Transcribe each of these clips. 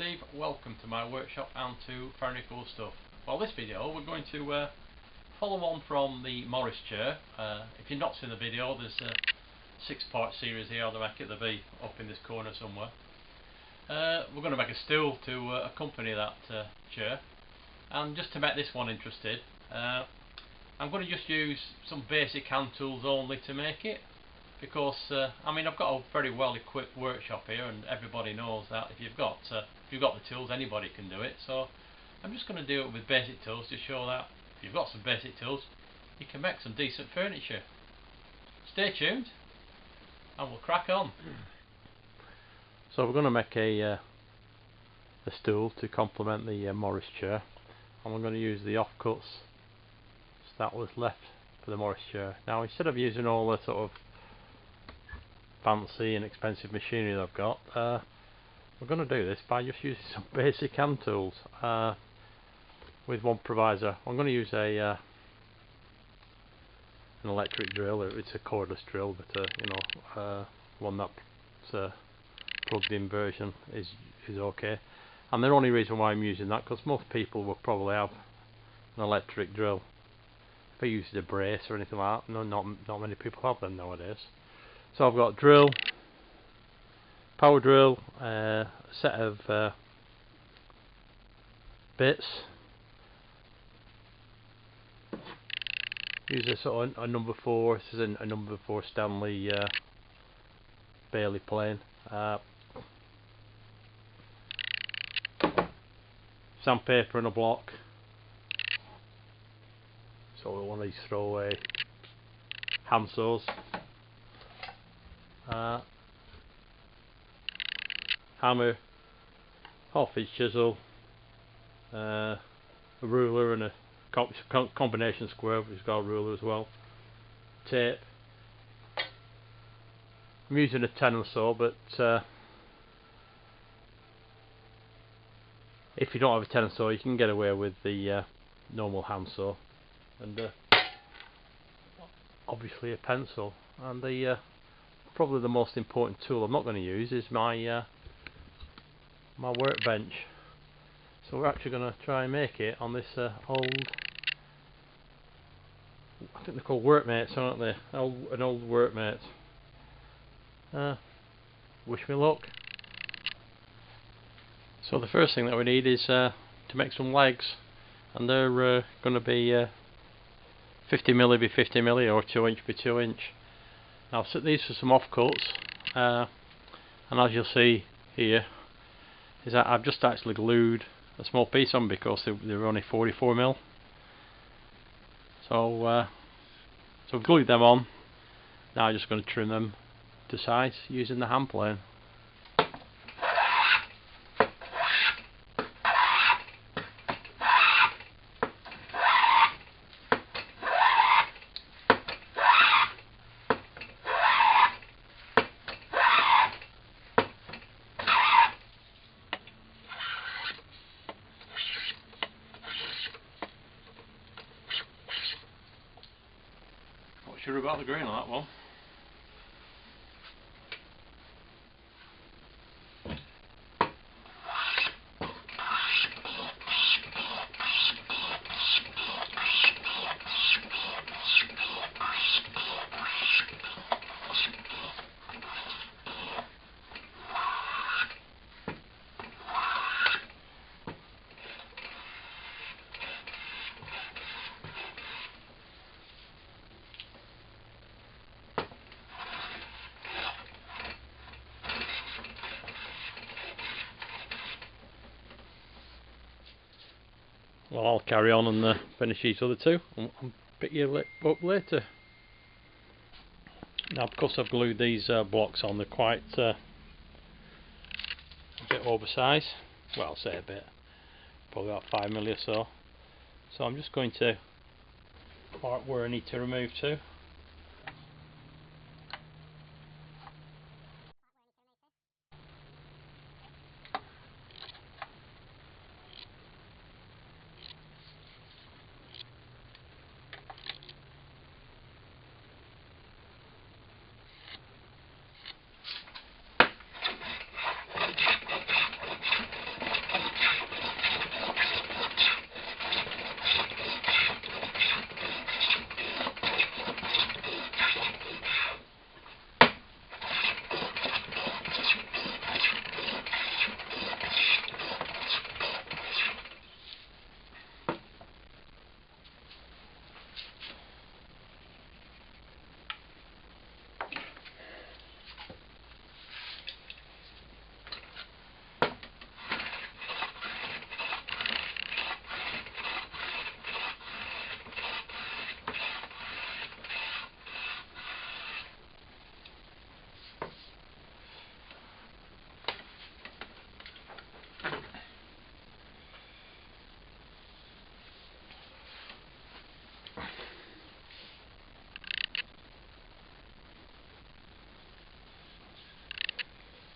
Steve, welcome to my workshop and to Very Cool Stuff. Well, this video we're going to follow on from the Morris chair. If you've not seen the video, there's a 6-part series here. I'll make it to be up in this corner somewhere. We're going to make a stool to accompany that chair, and just to make this one interesting, I'm going to just use some basic hand tools only to make it, because I mean, I've got a very well equipped workshop here, and everybody knows that if you've got the tools, anybody can do it. So I'm just going to do it with basic tools to show that if you've got some basic tools, you can make some decent furniture. Stay tuned and we'll crack on. So we're going to make a stool to complement the Morris chair, and we're going to use the offcuts that was left for the Morris chair. Now, instead of using all the sort of fancy and expensive machinery that I've got, we're going to do this by just using some basic hand tools, with one proviso. I'm going to use an electric drill. It's a cordless drill, but one that's plugged in version is okay. And the only reason why I'm using that, because most people will probably have an electric drill. If I use a brace or anything like that, not many people have them nowadays. So I've got drill, power drill, a set of bits. Use a sort of a number 4. This is a number 4 Stanley Bailey plane. Sandpaper and a block. So one of these throwaway hand saws. Hammer, half-inch chisel, a ruler and a combination square, which has got a ruler as well. Tape. I'm using a tenon saw, but if you don't have a tenon saw, you can get away with the normal hand saw, and obviously a pencil. And the probably the most important tool I'm not going to use is my my workbench. So we're actually going to try and make it on this old, I think they're called workmates, aren't they? An old workmate. Wish me luck. So the first thing that we need is to make some legs, and they're going to be 50mm by 50mm or 2" by 2". Now I've set these for some offcuts, and as you'll see here, is that I've just actually glued a small piece on because they were only 44mm. So I've glued them on. Now I'm just going to trim them to size using the hand plane. Not sure about the grain on that one. Well, I'll carry on and finish these other two and pick you up later. Now, because I've glued these blocks on, they're quite a bit oversized. Well, I'll say a bit, probably about 5mm or so. So I'm just going to mark where I need to remove to.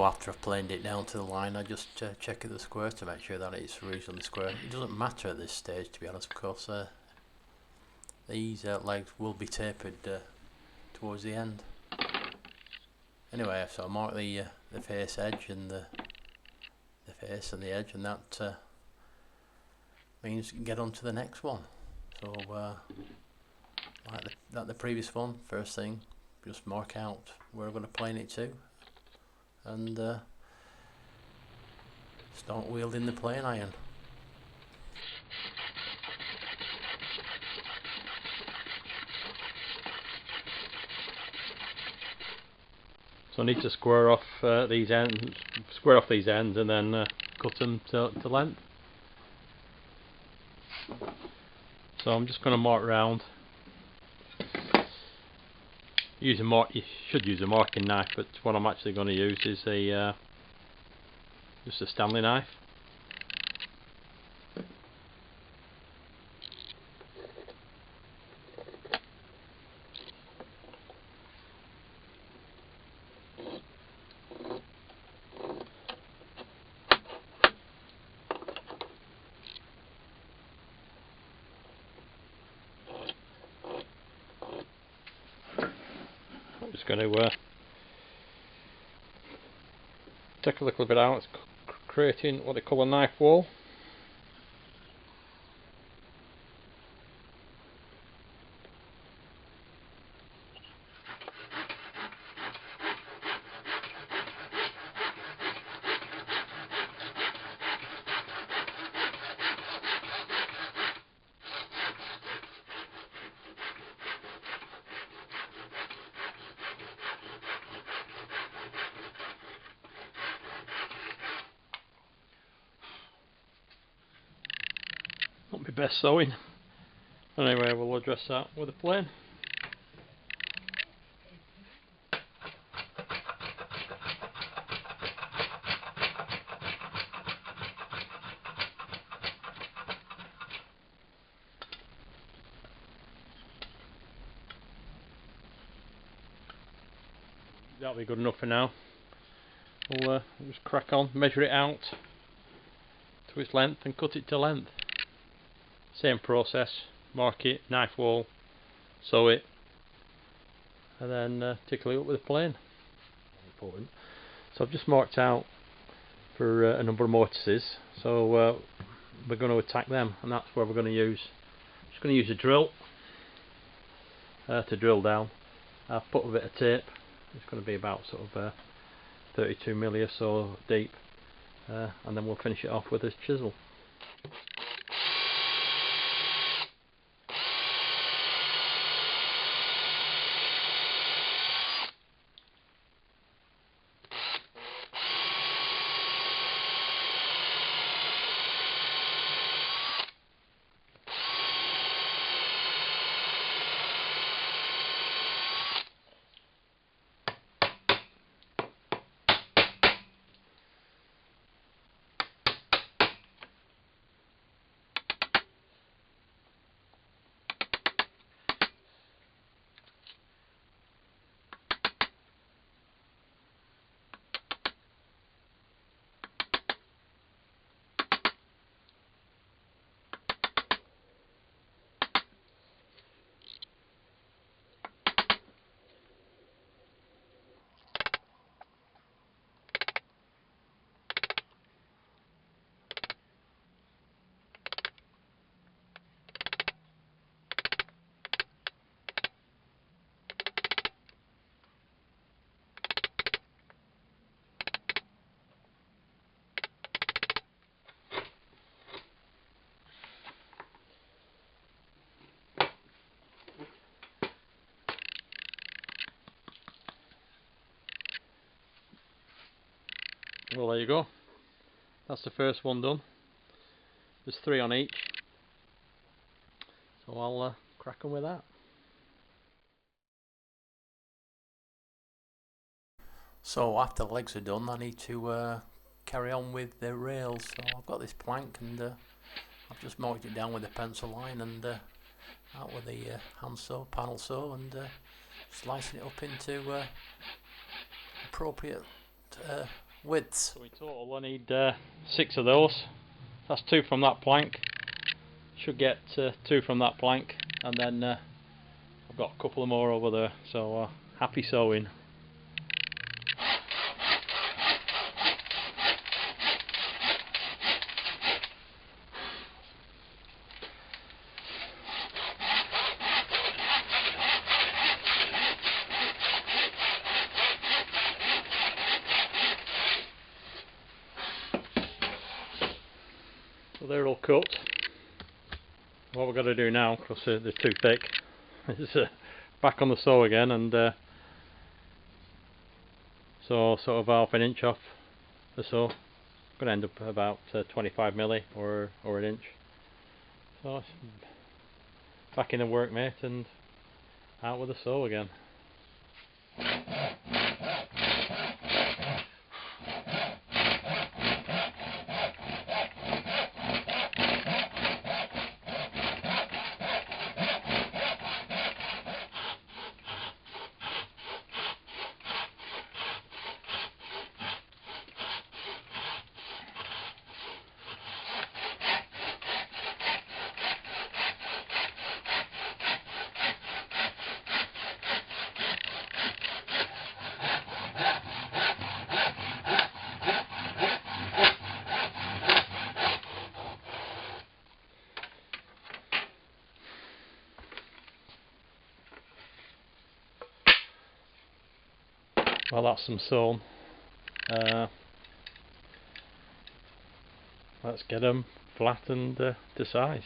So after I've planed it down to the line, I just check the square to make sure that it's reasonably square. It doesn't matter at this stage, to be honest, because these legs will be tapered towards the end. Anyway, so I mark the face edge and the face and the edge, and that means get on to the next one. So like the previous one, first thing, just mark out where I'm going to plane it to, and start wielding the plane iron. So I need to square off these ends, and then cut them to length. So I'm just going to mark round. You should use a marking knife, but what I'm actually going to use is just a Stanley knife. I'm just going to take a little bit out. It's creating what they call a knife wall. Not my best sewing. Anyway, we'll address that with a plane. That'll be good enough for now. We'll just crack on, measure it out to its length and cut it to length. Same process, mark it, knife wall, sew it, and then tickle it up with a plane. Important. So I've just marked out for a number of mortises, so we're going to attack them, and that's where we're going to use. Just going to use a drill to drill down. I've put a bit of tape. It's going to be about sort of 32mm or so deep, and then we'll finish it off with this chisel. Well, there you go. That's the first one done. There's 3 on each. So I'll crack on with that. So after the legs are done, I need to carry on with the rails. So I've got this plank, and I've just marked it down with a pencil line, and out with the hand saw, panel saw, and slicing it up into appropriate widths. So in total I need 6 of those. That's 2 from that plank. Should get 2 from that plank, and then I've got a couple more over there. So happy sewing. So they're all cut. What we've got to do now, because they're too thick, is back on the sew again, and so sort of half an inch off the sew. Going to end up about 25 milli or an inch. So it's back in the work, mate, and out with the sew again. Well, that's some sewn. Let's get them flattened to size.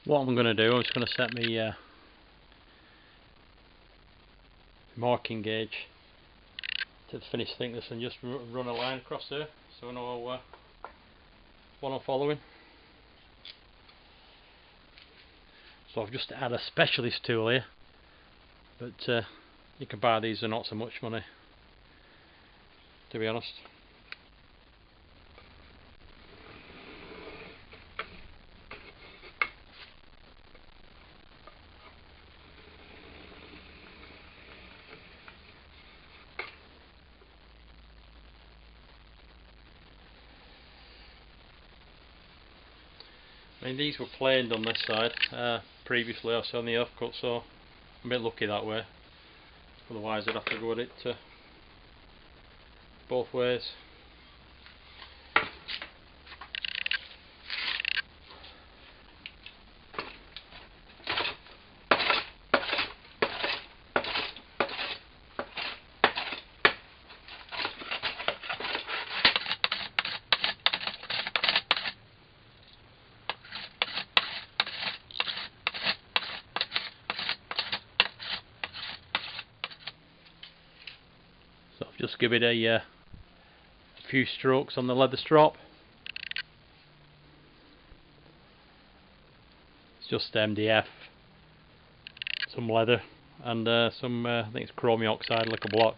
What I'm going to do, I'm just going to set my marking gauge to the finished thickness and just run a line across there so I know what I'm following. So I've just had a specialist tool here, but you can buy these for not so much money, to be honest. I mean, these were planed on this side previously. I was on the earth cut, so I'm a bit lucky that way. Otherwise I'd have to go at it both ways. So I've just give it a few strokes on the leather strap. It's just MDF, some leather, and some I think it's chromium oxide lacquer block.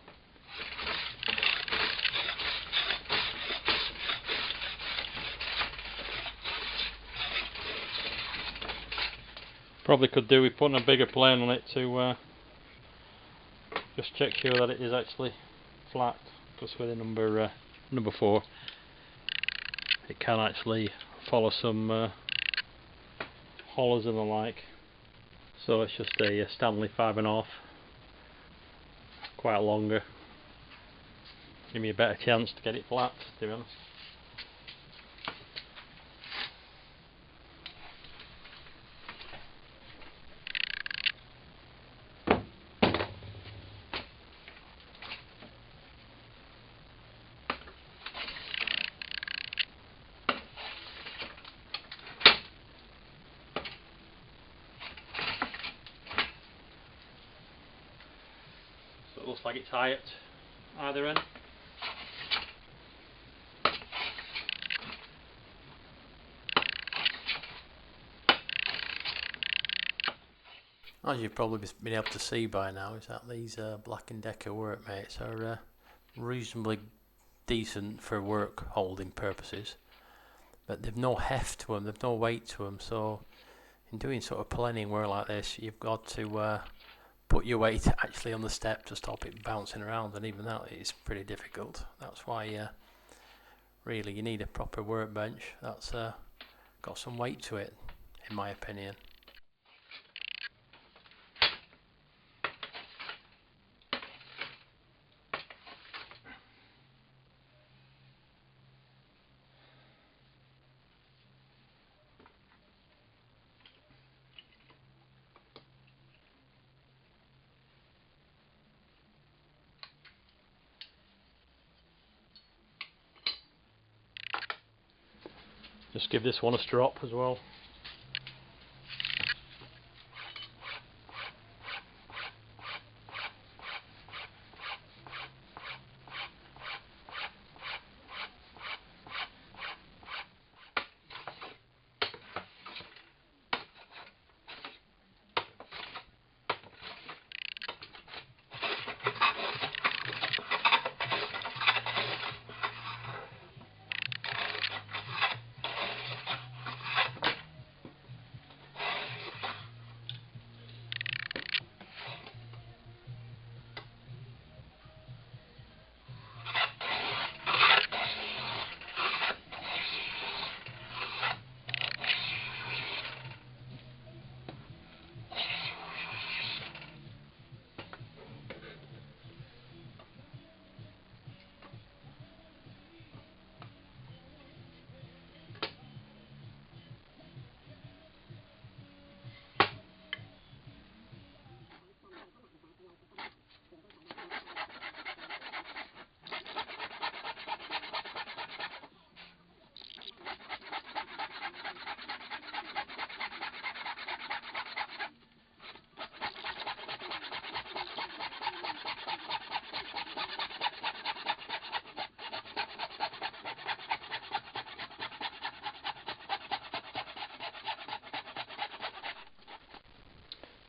Probably could do with putting a bigger plane on it to just check sure that it is actually flat, because with the number 4 it can actually follow some hollows and the like. So it's just a Stanley 5.5, quite longer. Give me a better chance to get it flat, to be honest. looks like it's high at either end. As you've probably been able to see by now, is that these Black & Decker workmates are reasonably decent for work holding purposes, but they've no heft to them, they've no weight to them, so in doing sort of planing work like this, you've got to put your weight actually on the step to stop it bouncing around, and even that is pretty difficult. That's why really you need a proper workbench that's got some weight to it, in my opinion. Just give this one a strop as well.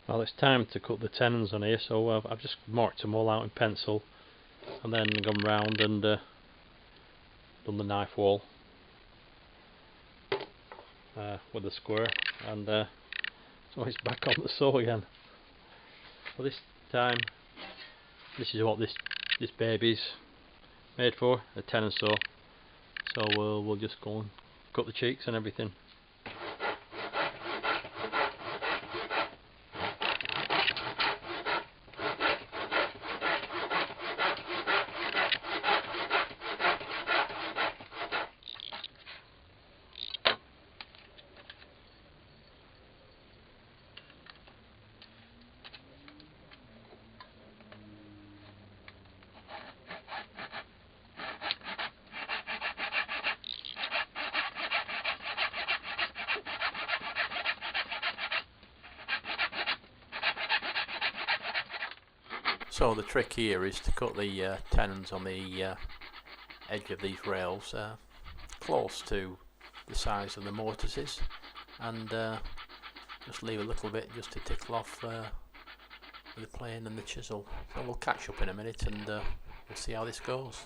Well, it's time to cut the tenons on here, so I've just marked them all out in pencil and then gone round and done the knife wall with the square, and so it's back on the saw again. So this time, this is what this baby's made for, a tenon saw. So we'll just go and cut the cheeks and everything. So the trick here is to cut the tenons on the edge of these rails close to the size of the mortises, and just leave a little bit just to tickle off with the plane and the chisel. So we'll catch up in a minute and we'll see how this goes.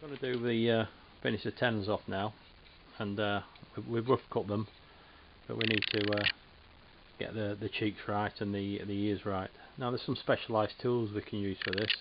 I'm going to do the finish the tens off now, and we've rough cut them, but we need to get the cheeks right and the ears right. Now there's some specialised tools we can use for this.